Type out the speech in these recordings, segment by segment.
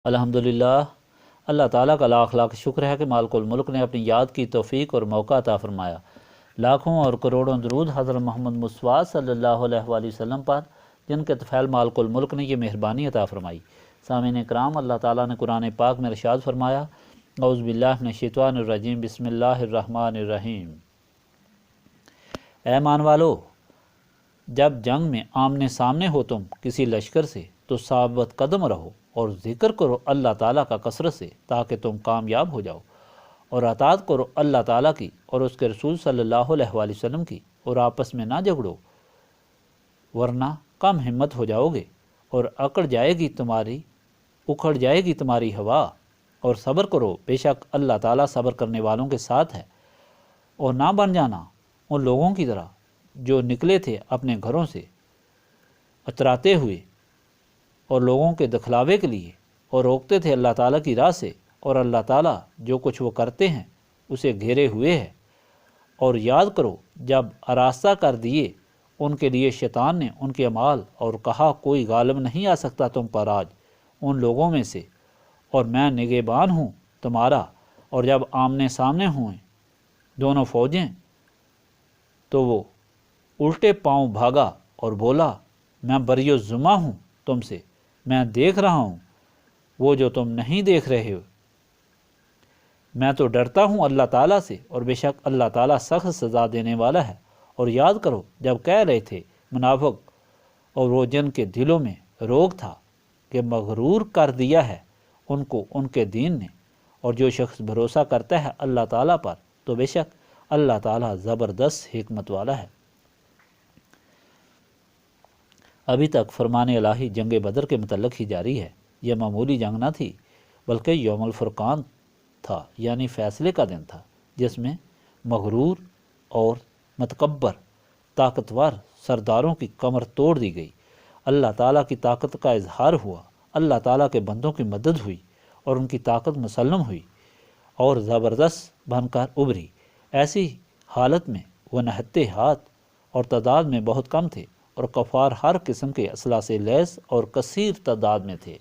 الحمدللہ، اللہ تعالیٰ کا لاکھ لاکھ شکر ہے کہ مالک الملک نے اپنی یاد کی توفیق اور موقع عطا فرمایا۔ لاکھوں اور کروڑوں درود حضرت محمد مصطفیٰ صلی اللہ علیہ وآلہ وسلم پر، جن کے طفیل مالک الملک نے یہ مہربانی عطا فرمائی۔ سامعین کرام، اللہ تعالیٰ نے قرآن پاک میں ارشاد فرمایا، اعوذ باللہ من الشیطان الرجیم، بسم اللہ الرحمن الرحیم۔ اے ایمان والو، جب جنگ میں آمنے سامنے ہو تم کسی لشکر سے تو ثابت قدم رہو اور ذکر کرو اللہ تعالیٰ کا کثرت سے تاکہ تم کامیاب ہو جاؤ، اور اطاعت کرو اللہ تعالیٰ کی اور اس کے رسول صلی اللہ علیہ وآلہ وسلم کی، اور آپس میں نہ جھگڑو ورنہ کم ہمت ہو جاؤ گے اور اکڑ جائے گی تمہاری ہوا، اور صبر کرو، بے شک اللہ تعالیٰ صبر کرنے والوں کے ساتھ ہے۔ اور نہ بن جانا ان لوگوں کی طرح جو نکلے تھے اپنے گھروں سے اتراتے ہوئے اور لوگوں کے دکھلاوے کے لیے، اور روکتے تھے اللہ تعالیٰ کی راہ سے، اور اللہ تعالیٰ جو کچھ وہ کرتے ہیں اسے گھیرے ہوئے ہے۔ اور یاد کرو جب آراستہ کر دیے ان کے لیے شیطان نے ان کے اعمال، اور کہا کوئی غالب نہیں آ سکتا تم پر آج ان لوگوں میں سے، اور میں نگہبان ہوں تمہارا۔ اور جب آمنے سامنے ہوئیں دونوں فوجیں تو وہ الٹے پاؤں بھاگا اور بولا، میں بری الذمہ ہوں تم سے، میں دیکھ رہا ہوں وہ جو تم نہیں دیکھ رہے ہو، میں تو ڈرتا ہوں اللہ تعالیٰ سے، اور بے شک اللہ تعالیٰ سخت سزا دینے والا ہے۔ اور یاد کرو جب کہہ رہے تھے منافق اور وہ جن کے دلوں میں روگ تھا کہ مغرور کر دیا ہے ان کو ان کے دین نے، اور جو شخص بھروسہ کرتا ہے اللہ تعالیٰ پر تو بے شک اللہ تعالیٰ زبردست حکمت والا ہے۔ ابھی تک فرمان الہی جنگ بدر کے متعلق ہی جاری ہے۔ یہ معمولی جنگ نہ تھی بلکہ یوم الفرقان تھا، یعنی فیصلے کا دن تھا، جس میں مغرور اور متکبر طاقتور سرداروں کی کمر توڑ دی گئی، اللہ تعالیٰ کی طاقت کا اظہار ہوا، اللہ تعالیٰ کے بندوں کی مدد ہوئی اور ان کی طاقت مسلم ہوئی اور زبردست بن کر ابھری۔ ایسی حالت میں وہ نہتے ہاتھ اور تعداد میں بہت کم تھے، اور کفار ہر قسم کے اسلحہ سے لیس اور کثیر تعداد میں تھے۔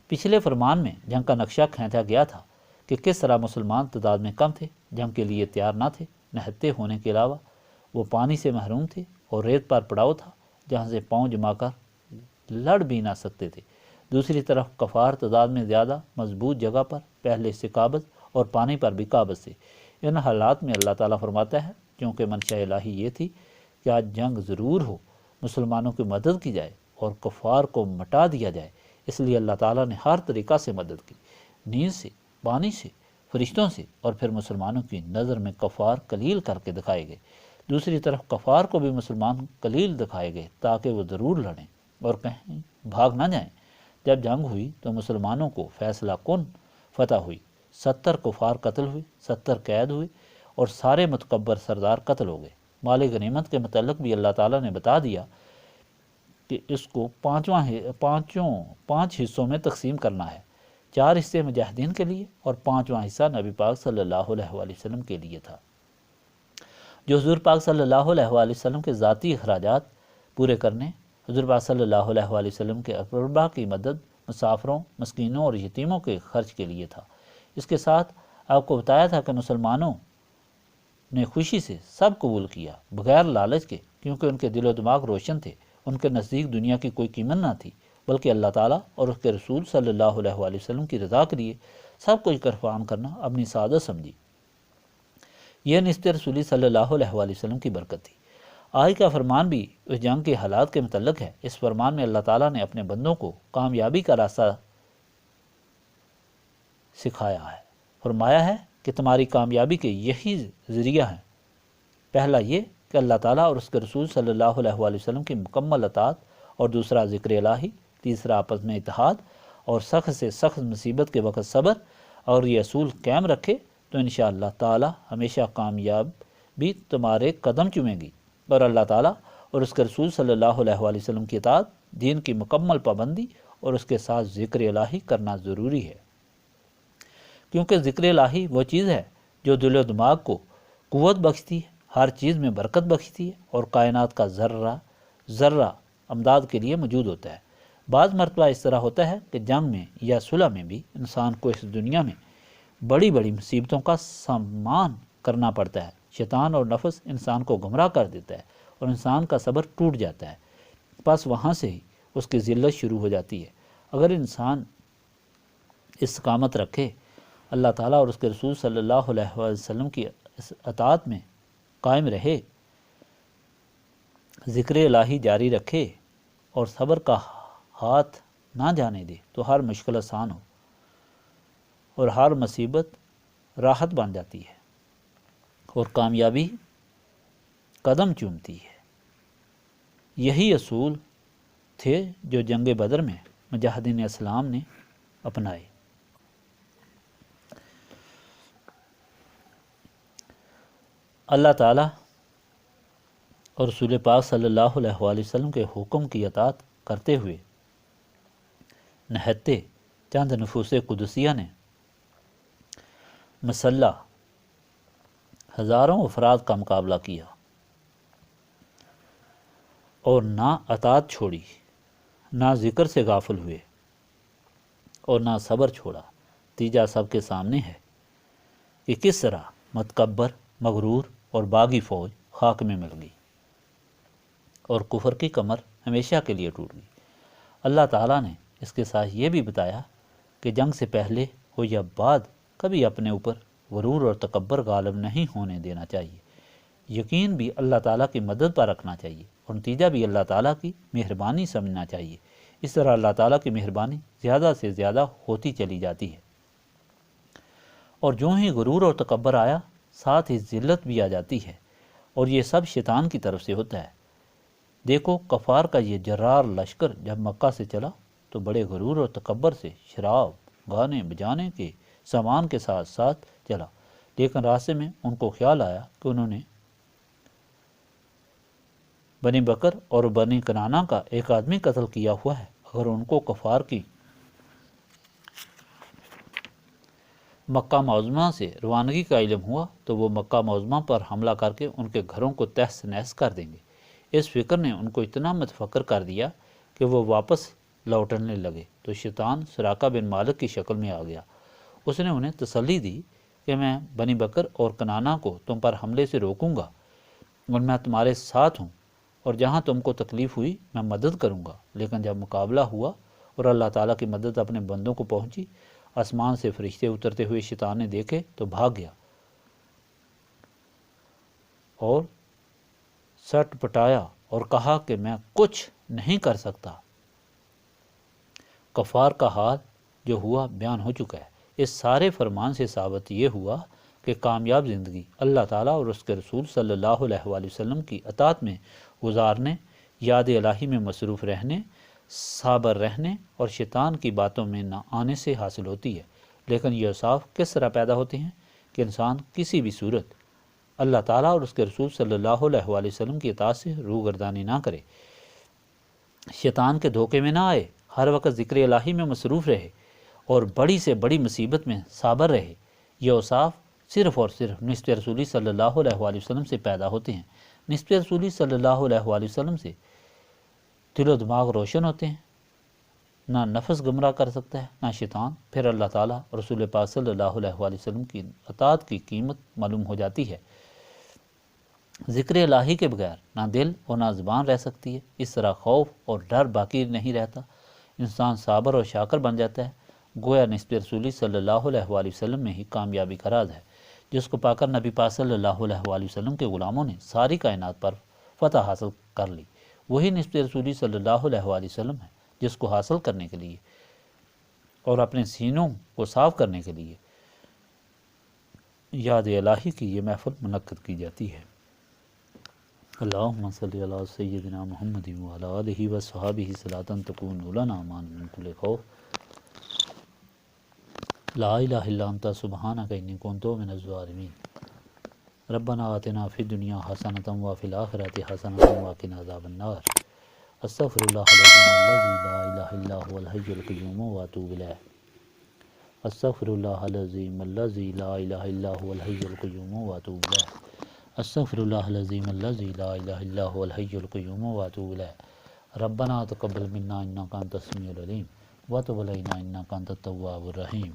پچھلے فرمان میں جنگ کا نقشہ کھینچا گیا تھا کہ کس طرح مسلمان تعداد میں کم تھے، جنگ کے لیے تیار نہ تھے، نہتے ہونے کے علاوہ وہ پانی سے محروم تھے، اور ریت پر پڑاؤ تھا جہاں سے پاؤں جما کر لڑ بھی نہ سکتے تھے۔ دوسری طرف کفار تعداد میں زیادہ، مضبوط جگہ پر پہلے سے قابض اور پانی پر بھی قابض تھے۔ ان حالات میں اللہ تعالیٰ فرماتا ہے کیونکہ منشاء الہی یہ تھی کہ آج جنگ ضرور ہو، مسلمانوں کی مدد کی جائے اور کفار کو مٹا دیا جائے، اس لیے اللہ تعالیٰ نے ہر طریقہ سے مدد کی، نیند سے، پانی سے، فرشتوں سے، اور پھر مسلمانوں کی نظر میں کفار قلیل کر کے دکھائے گئے۔ دوسری طرف کفار کو بھی مسلمان قلیل دکھائے گئے تاکہ وہ ضرور لڑیں اور کہیں بھاگ نہ جائیں۔ جب جنگ ہوئی تو مسلمانوں کو فیصلہ کن فتح ہوئی، 70 کفار قتل ہوئے، 70 قید ہوئے، اور سارے متکبر سردار قتل ہو گئے۔ مال غنیمت کے متعلق بھی اللہ تعالیٰ نے بتا دیا کہ اس کو پانچ حصوں میں تقسیم کرنا ہے، 4 حصے مجاہدین کے لیے اور 5واں حصہ نبی پاک صلی اللہ علیہ وآلہ وسلم کے لیے تھا، جو حضور پاک صلی اللہ علیہ وآلہ وسلم کے ذاتی اخراجات پورے کرنے، حضور پاک صلی اللہ علیہ وآلہ وسلم کے اقربا کی مدد، مسافروں، مسکینوں اور یتیموں کے خرچ کے لیے تھا۔ اس کے ساتھ آپ کو بتایا تھا کہ مسلمانوں نے خوشی سے سب قبول کیا بغیر لالچ کے، کیونکہ ان کے دل و دماغ روشن تھے، ان کے نزدیک دنیا کی کوئی قیمت نہ تھی، بلکہ اللہ تعالیٰ اور اس کے رسول صلی اللہ علیہ وآلہ وسلم کی رضا کے لیے سب کچھ قربان کرنا اپنی سعادت سمجھی۔ یہ نصرت رسولی صلی اللہ علیہ وآلہ وسلم کی برکت تھی۔ آج کا فرمان بھی اس جنگ کے حالات کے متعلق ہے۔ اس فرمان میں اللہ تعالیٰ نے اپنے بندوں کو کامیابی کا راستہ سکھایا ہے، فرمایا ہے کہ تمہاری کامیابی کے یہی ذریعہ ہیں، پہلا یہ کہ اللہ تعالیٰ اور اس کے رسول صلی اللہ علیہ وآلہ وسلم کی مکمل اطاعت، اور دوسرا ذکر الہی، تیسرا آپس میں اتحاد، اور سخت سے سخت مصیبت کے وقت صبر، اور یہ اصول قائم رکھے تو انشاءاللہ تعالیٰ ہمیشہ کامیاب بھی تمہارے قدم چومیں گی۔ اور اللہ تعالیٰ اور اس کے رسول صلی اللہ علیہ وآلہ وسلم کی اطاعت، دین کی مکمل پابندی اور اس کے ساتھ ذکر الہی کرنا ضروری ہے، کیونکہ ذکر الہی وہ چیز ہے جو دل و دماغ کو قوت بخشتی ہے، ہر چیز میں برکت بخشتی ہے، اور کائنات کا ذرہ ذرہ امداد کے لیے موجود ہوتا ہے۔ بعض مرتبہ اس طرح ہوتا ہے کہ جنگ میں یا صلح میں بھی انسان کو اس دنیا میں بڑی بڑی مصیبتوں کا سامان کرنا پڑتا ہے۔ شیطان اور نفس انسان کو گمراہ کر دیتا ہے اور انسان کا صبر ٹوٹ جاتا ہے، بس وہاں سے ہی اس کی ذلت شروع ہو جاتی ہے۔ اگر انسان استقامت رکھے، اللہ تعالیٰ اور اس کے رسول صلی اللہ علیہ وسلم کی اطاعت میں قائم رہے، ذکر الہی جاری رکھے اور صبر کا ہاتھ نہ جانے دے، تو ہر مشکل آسان ہو اور ہر مصیبت راحت بن جاتی ہے اور کامیابی قدم چومتی ہے۔ یہی اصول تھے جو جنگ بدر میں مجاہدین اسلام نے اپنائے۔ اللہ تعالیٰ اور رسول پاک صلی اللہ علیہ وآلہ وسلم کے حکم کی اطاعت کرتے ہوئے نہتے چند نفوس قدسیہ نے مسلح ہزاروں افراد کا مقابلہ کیا اور نہ اطاعت چھوڑی، نہ ذکر سے غافل ہوئے اور نہ صبر چھوڑا۔ نتیجہ سب کے سامنے ہے کہ کس طرح متکبر، مغرور اور باغی فوج خاک میں مل گئی اور کفر کی کمر ہمیشہ کے لیے ٹوٹ گئی۔ اللہ تعالیٰ نے اس کے ساتھ یہ بھی بتایا کہ جنگ سے پہلے ہو یا بعد کبھی اپنے اوپر غرور اور تکبر غالب نہیں ہونے دینا چاہیے۔ یقین بھی اللہ تعالیٰ کی مدد پر رکھنا چاہیے اور نتیجہ بھی اللہ تعالیٰ کی مہربانی سمجھنا چاہیے۔ اس طرح اللہ تعالیٰ کی مہربانی زیادہ سے زیادہ ہوتی چلی جاتی ہے، اور جو ہی غرور اور تکبر آیا ساتھ ہی ذلت بھی آ جاتی ہے، اور یہ سب شیطان کی طرف سے ہوتا ہے۔ دیکھو کفار کا یہ جرار لشکر جب مکہ سے چلا تو بڑے غرور اور تکبر سے شراب، گانے بجانے کے سامان کے ساتھ ساتھ چلا، لیکن راستے میں ان کو خیال آیا کہ انہوں نے بنی بکر اور بنی کنانہ کا ایک آدمی قتل کیا ہوا ہے۔ اگر ان کو کفار کی مکہ معظمہ سے روانگی کا علم ہوا تو وہ مکہ معظمہ پر حملہ کر کے ان کے گھروں کو تہس نہس کر دیں گے۔ اس فکر نے ان کو اتنا متفکر کر دیا کہ وہ واپس لوٹنے لگے تو شیطان سراقہ بن مالک کی شکل میں آ گیا۔ اس نے انہیں تسلی دی کہ میں بنی بکر اور کنانہ کو تم پر حملے سے روکوں گا اور میں تمہارے ساتھ ہوں، اور جہاں تم کو تکلیف ہوئی میں مدد کروں گا۔ لیکن جب مقابلہ ہوا اور اللہ تعالیٰ کی مدد اپنے بندوں کو پہنچی، آسمان سے فرشتے اترتے ہوئے شیطان نے دیکھے تو بھاگ گیا اور سٹ پٹایا اور کہا کہ میں کچھ نہیں کر سکتا۔ کفار کا حال جو ہوا بیان ہو چکا ہے۔ اس سارے فرمان سے ثابت یہ ہوا کہ کامیاب زندگی اللہ تعالیٰ اور اس کے رسول صلی اللہ علیہ وآلہ وسلم کی اطاعت میں گزارنے، یاد الہی میں مصروف رہنے، صابر رہنے اور شیطان کی باتوں میں نہ آنے سے حاصل ہوتی ہے۔ لیکن یہ اوصاف کس طرح پیدا ہوتے ہیں کہ انسان کسی بھی صورت اللہ تعالیٰ اور اس کے رسول صلی اللہ علیہ وآلہ وسلم کی اطاعت سے روگردانی نہ کرے، شیطان کے دھوکے میں نہ آئے، ہر وقت ذکر الہی میں مصروف رہے اور بڑی سے بڑی مصیبت میں صابر رہے۔ یہ اوصاف صرف اور صرف نسبت رسولی صلی اللہ علیہ وآلہ وسلم سے پیدا ہوتے ہیں۔ نسبت رسولی صلی اللہ علیہ وآلہ وسلم سے دل و دماغ روشن ہوتے ہیں، نہ نفس گمراہ کر سکتا ہے نہ شیطان، پھر اللہ تعالیٰ اور رسول پاک صلی اللہ علیہ وآلہ وسلم کی اطاعت کی قیمت معلوم ہو جاتی ہے۔ ذکر الہی کے بغیر نہ دل اور نہ زبان رہ سکتی ہے۔ اس طرح خوف اور ڈر باقی نہیں رہتا، انسان صابر اور شاکر بن جاتا ہے۔ گویا نسبت رسولی صلی اللہ علیہ وآلہ وسلم میں ہی کامیابی کا راز ہے، جس کو پا کر نبی پاک صلی اللہ علیہ وآلہ وسلم کے غلاموں نے ساری کائنات پر فتح حاصل کر لی۔ وہی نسبت رسولی صلی اللہ علیہ وآلہ وسلم ہے جس کو حاصل کرنے کے لیے اور اپنے سینوں کو صاف کرنے کے لیے یاد الہی کی یہ محفل منعقد کی جاتی ہے۔ اللہم صلی علی سیدنا محمد وعلی آلہ وصحبہ صلاۃ تکون لنا امان من کل خوف، لا الہ الا انت سبحانک انی کنت من الظالمین، ربنا آتنا فی الدنیا حسنۃ وفی الآخرۃ حسنۃ وقنا عذاب النار، استغفر اللہ العظیم الذی لا الہ الا هو الحی القیوم واتوب الیہ، استغفر اللہ العظیم الذی لا الہ الا هو الحی القیوم واتوب الیہ، استغفر اللہ العظیم الذی لا الہ الا هو الحی القیوم واتوب الیہ، ربنا تقبل منا انک انت السمیع العلیم وتب علینا انک انت التواب الرحیم۔